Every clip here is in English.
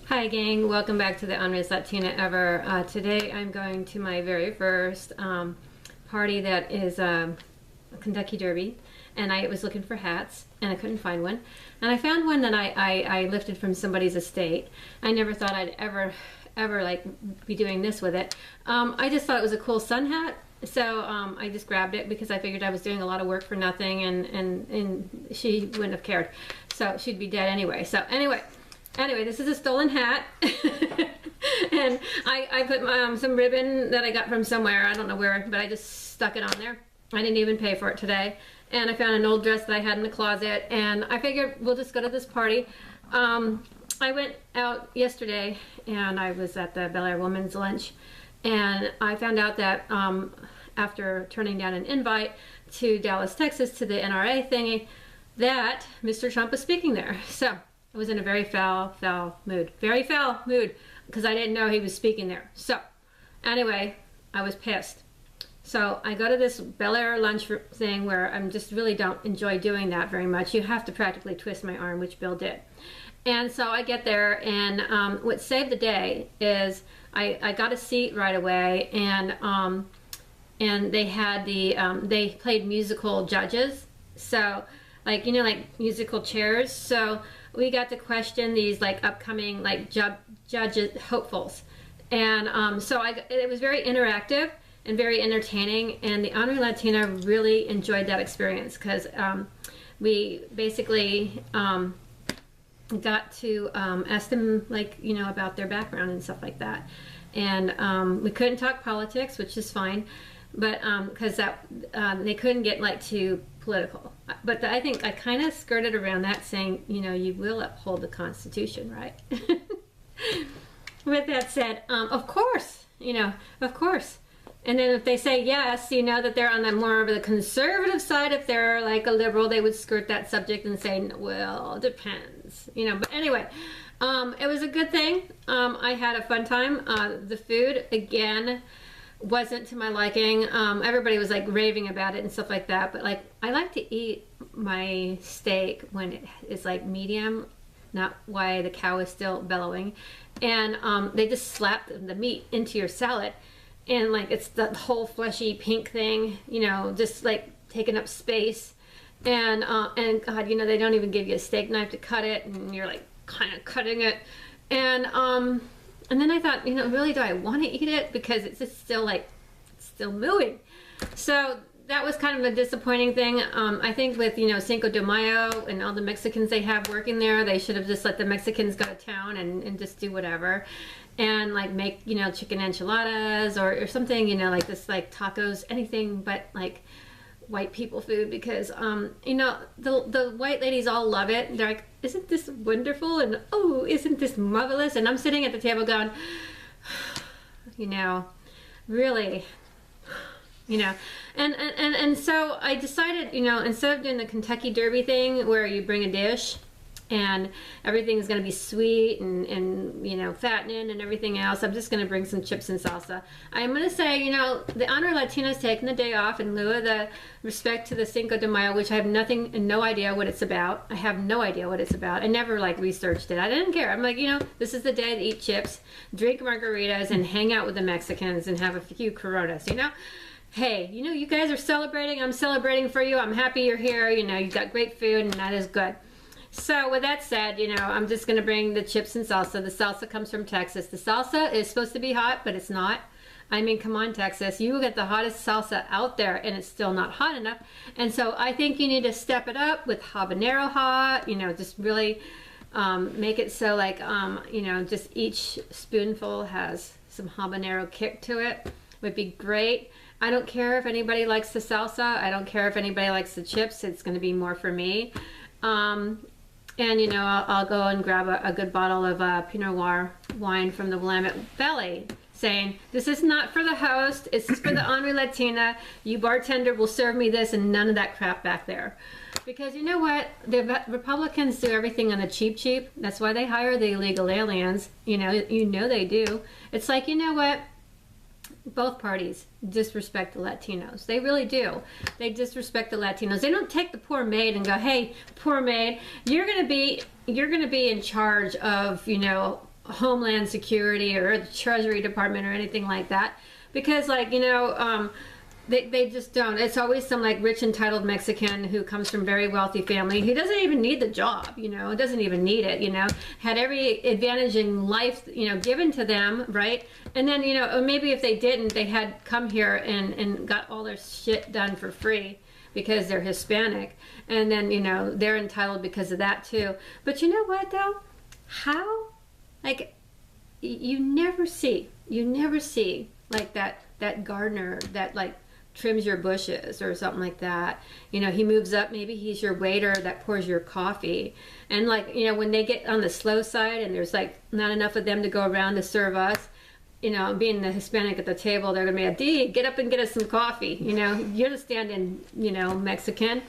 Hi gang, welcome back to the Unraised Latina Ever. Today I'm going to my very first party that is a Kentucky Derby, and I was looking for hats and I couldn't find one, and I found one that I lifted from somebody's estate. I never thought I'd ever like be doing this with it. I just thought it was a cool sun hat, so I just grabbed it because I figured I was doing a lot of work for nothing, and she wouldn't have cared, so she'd be dead anyway. So Anyway, this is a stolen hat, and I put some ribbon that I got from somewhere, I don't know where, but I just stuck it on there. I didn't even pay for it today, and I found an old dress that I had in the closet, and I figured we'll just go to this party. I went out yesterday, and I was at the Bel Air Women's Lunch, and I found out that after turning down an invite to Dallas, Texas, to the NRA thingy, that Mr. Trump was speaking there. So I was in a very foul mood. Very foul mood, because I didn't know he was speaking there. So, anyway, I was pissed. So, I go to this Bel Air lunch thing where I just really don't enjoy doing that very much. You have to practically twist my arm, which Bill did. And so I get there, and what saved the day is I got a seat right away, and they had they played musical judges. So, like, you know, like musical chairs. So we got to question these like upcoming like judges, hopefuls, and so it was very interactive and very entertaining, and the Honorary Latina really enjoyed that experience because we basically got to ask them, like, you know, about their background and stuff like that, and we couldn't talk politics, which is fine, but because they couldn't get like too political. But I think I kind of skirted around that, saying, you know, you will uphold the Constitution, right? With that said, of course, you know, of course. And then if they say yes, you know that they're on the more of the conservative side. If they're like a liberal, they would skirt that subject and say, well, it depends, you know. But anyway, it was a good thing. I had a fun time. The food, again, wasn't to my liking. Everybody was like raving about it and stuff like that, but like I like to eat my steak when it is like medium, not why the cow is still bellowing, and they just slap the meat into your salad, and like it's the whole fleshy pink thing, you know, just like taking up space, and God, you know, they don't even give you a steak knife to cut it, and you're like kind of cutting it, and then I thought, you know, really, do I want to eat it? Because it's just still like, it's still moving. So that was kind of a disappointing thing. I think with, you know, Cinco De Mayo and all the Mexicans they have working there, they should have just let the Mexicans go to town and just do whatever. And like make, you know, chicken enchiladas or something, you know, like this, like tacos, anything but like white people food, because you know, the white ladies all love it. They're like, isn't this wonderful, and oh, isn't this marvelous? And I'm sitting at the table going, you know, really, you know, and so I decided, you know, instead of doing the Kentucky Derby thing where you bring a dish and everything's going to be sweet and you know, fattening and everything else, I'm just going to bring some chips and salsa. I'm going to say, you know, the Honorary Latina's taking the day off in lieu of the respect to the Cinco de Mayo, which I have no idea what it's about. I have no idea what it's about. I never like researched it. I didn't care. I'm like, you know, this is the day to eat chips, drink margaritas, and hang out with the Mexicans and have a few Coronas, you know? Hey, you know, you guys are celebrating. I'm celebrating for you. I'm happy you're here. You know, you got great food, and that is good. So with that said, you know, I'm just going to bring the chips and salsa. The salsa comes from Texas. The salsa is supposed to be hot, but it's not. I mean, come on, Texas. You get the hottest salsa out there, and it's still not hot enough. And so I think you need to step it up with habanero hot, you know, just really make it so like, you know, just each spoonful has some habanero kick to it. Would be great. I don't care if anybody likes the salsa. I don't care if anybody likes the chips. It's going to be more for me. And, you know, I'll go and grab a good bottle of Pinot Noir wine from the Willamette Valley, saying, this is not for the host, it's for the Honorary Latina. You bartender will serve me this and none of that crap back there. Because you know what? The Republicans do everything on the cheap. That's why they hire the illegal aliens. You know they do. It's like, you know what? Both parties disrespect the Latinos. They really do. They disrespect the Latinos. They don't take the poor maid and go, hey, poor maid, you're gonna be in charge of, you know, Homeland Security or the Treasury Department or anything like that, because like, you know, they just don't. It's always some like rich entitled Mexican who comes from very wealthy family who doesn't even need the job, you know, doesn't even need it, you know, had every advantage in life, you know, given to them, right? And then, you know, maybe if they didn't, they had come here and got all their shit done for free because they're Hispanic. And then, you know, they're entitled because of that too. But you know what though? How? Like, you never see like that gardener that like trims your bushes or something like that. You know, he moves up, maybe he's your waiter that pours your coffee. And like, you know, when they get on the slow side and there's like not enough of them to go around to serve us, you know, being the Hispanic at the table, they're gonna be like, D, get up and get us some coffee. You know, you're the stand-in, you know, Mexican.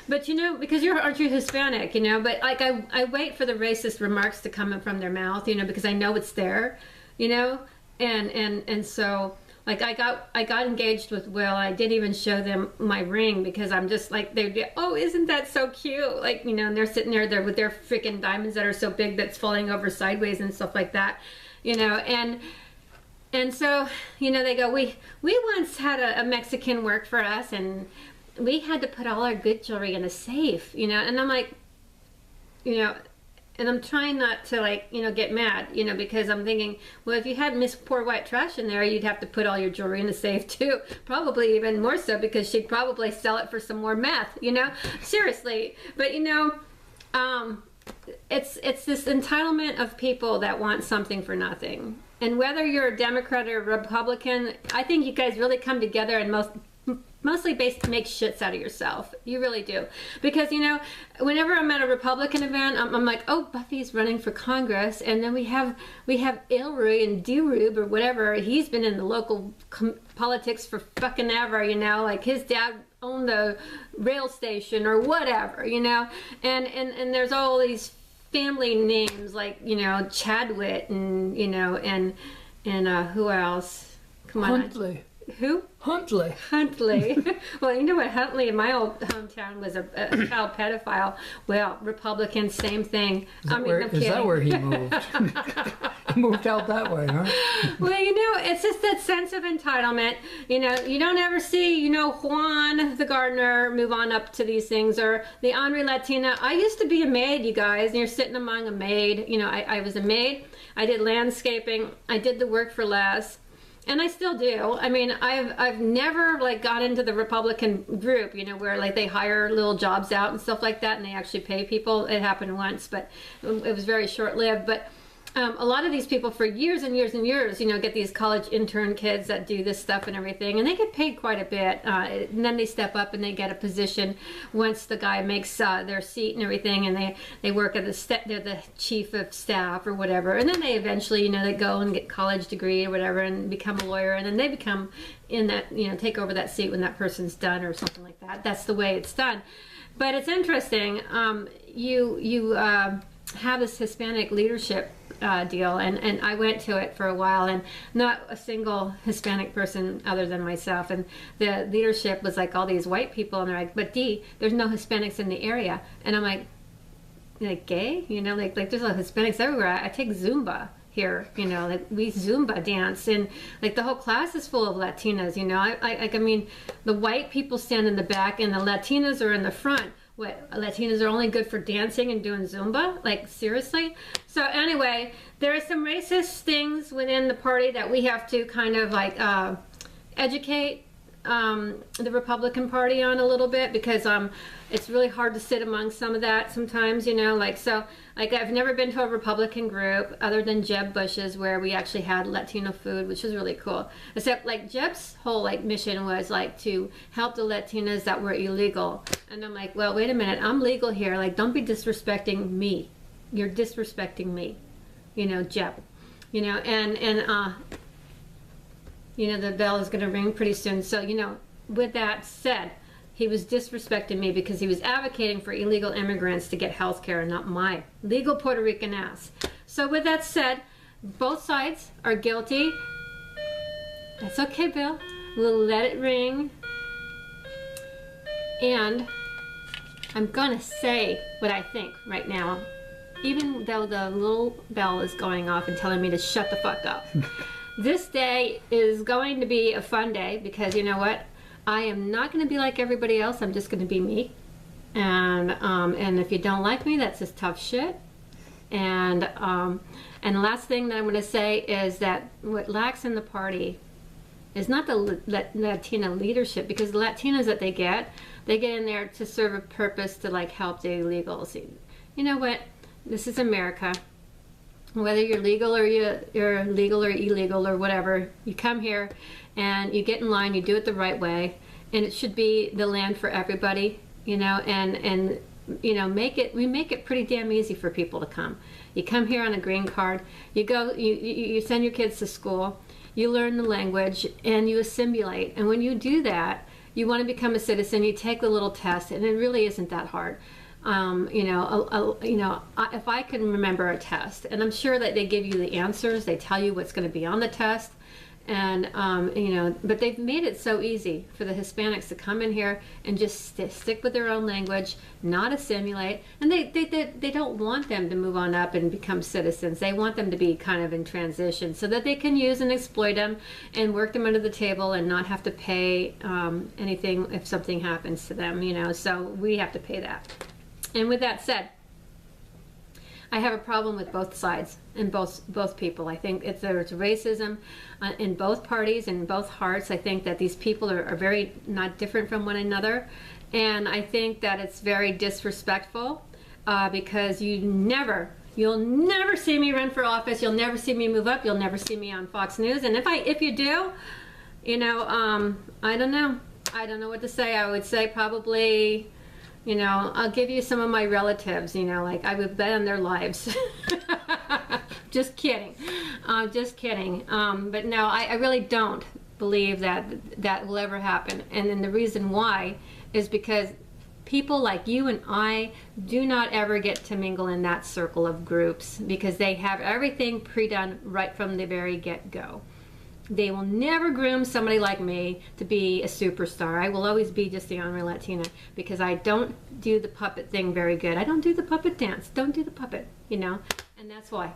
But you know, because aren't you Hispanic, you know? But like, I wait for the racist remarks to come from their mouth, you know, because I know it's there, you know? And so, like, I got engaged with Will. I didn't even show them my ring because I'm just like, they'd be, oh, isn't that so cute? Like, you know, and they're sitting there with their freaking diamonds that are so big that's falling over sideways and stuff like that, you know, and so, you know, they go, we once had a Mexican work for us and we had to put all our good jewelry in a safe, you know, and I'm like, you know, and I'm trying not to, like, you know, get mad, you know, because I'm thinking, well, if you had Miss Poor White Trash in there, you'd have to put all your jewelry in the safe too. Probably even more so because she'd probably sell it for some more meth, you know? Seriously. But, you know, it's this entitlement of people that want something for nothing. And whether you're a Democrat or a Republican, I think you guys really come together and mostly based to make shits out of yourself. You really do. Because, you know, whenever I'm at a Republican event, I'm like, oh, Buffy's running for Congress. And then we have Ilroy and D-Rube or whatever. He's been in the local politics for fucking ever, you know, like his dad owned the rail station or whatever, you know. And there's all these family names like, you know, Chadwick and, you know, and who else? Come on. Huntley. Who? Huntley. Huntley. Well, you know what? Huntley in my old hometown was a child pedophile. Well, Republicans, same thing. Is that where he moved? He moved out that way, huh? Well, you know, it's just that sense of entitlement. You know, you don't ever see, you know, Juan the gardener move on up to these things, or the Henri Latina. I used to be a maid, you guys, and you're sitting among a maid. You know, I was a maid. I did landscaping. I did the work for less. And I still do. I mean, I've never like got into the Republican group, you know, where like they hire little jobs out and stuff like that, and they actually pay people. It happened once, but it was very short-lived. But a lot of these people for years and years and years, you know, get these college intern kids that do this stuff and everything, and they get paid quite a bit. And then they step up and they get a position once the guy makes their seat and everything, and they work at they're the chief of staff or whatever. And then they eventually, you know, they go and get college degree or whatever and become a lawyer, and then they become in that, you know, take over that seat when that person's done or something like that. That's the way it's done. But it's interesting. You have this Hispanic leadership deal, and I went to it for a while, and not a single Hispanic person other than myself, and the leadership was like all these white people, and they're like, but Dee, there's no Hispanics in the area. And I'm like gay, you know, like there's a Hispanics everywhere. I take Zumba here, you know, like we Zumba dance, and like the whole class is full of Latinas, you know. I mean, the white people stand in the back and the Latinas are in the front. What, Latinas are only good for dancing and doing Zumba? Like, seriously? So anyway, there are some racist things within the party that we have to kind of like educate the Republican Party on a little bit, because it's really hard to sit among some of that sometimes, you know, like, so, like, I've never been to a Republican group other than Jeb Bush's, where we actually had Latino food, which was really cool. Except, like, Jeb's whole, like, mission was, like, to help the Latinas that were illegal. And I'm like, well, wait a minute, I'm legal here. Like, don't be disrespecting me. You're disrespecting me, you know, Jeb. You know, and you know, the bell is going to ring pretty soon. So, you know, with that said, he was disrespecting me because he was advocating for illegal immigrants to get health care, and not my legal Puerto Rican ass. So with that said, both sides are guilty. That's okay, Bill. We'll let it ring. And I'm going to say what I think right now. even though the little bell is going off and telling me to shut the fuck up. This day is going to be a fun day because you know what? I am not going to be like everybody else. I'm just going to be me. And if you don't like me, that's just tough shit. And the last thing that I'm going to say is that what lacks in the party is not the Latina leadership, because the Latinos that they get in there to serve a purpose to like help the illegals. You know what? This is America. Whether you're legal or you're legal or illegal or whatever, you come here and you get in line, you do it the right way, and it should be the land for everybody, you know, and you know, we make it pretty damn easy for people to come. You come here on a green card, you go, you send your kids to school, you learn the language, and you assimilate. And when you do that, you want to become a citizen, you take the little test, and it really isn't that hard. If I can remember a test, and I'm sure that they give you the answers, they tell you what's going to be on the test, and but they've made it so easy for the Hispanics to come in here and just stick with their own language, not assimilate, and they don't want them to move on up and become citizens. They want them to be kind of in transition so that they can use and exploit them and work them under the table and not have to pay anything if something happens to them, you know. So we have to pay that. And with that said, I have a problem with both sides and both people. I think there's racism in both parties, in both hearts. I think that these people are very not different from one another. And I think that it's very disrespectful because you'll never see me run for office. You'll never see me move up. You'll never see me on Fox News. And if you do, you know, I don't know. I don't know what to say. I would say probably, you know, I'll give you some of my relatives, you know, like I would bet on their lives. Just kidding. Just kidding. But no, I really don't believe that will ever happen. And then the reason why is because people like you and I do not ever get to mingle in that circle of groups because they have everything pre-done right from the very get-go. They will never groom somebody like me to be a superstar. I will always be just the honorary Latina because I don't do the puppet thing very good. I don't do the puppet dance. Don't do the puppet, you know, and that's why.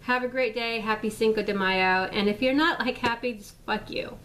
Have a great day. Happy Cinco de Mayo. And if you're not like happy, just fuck you.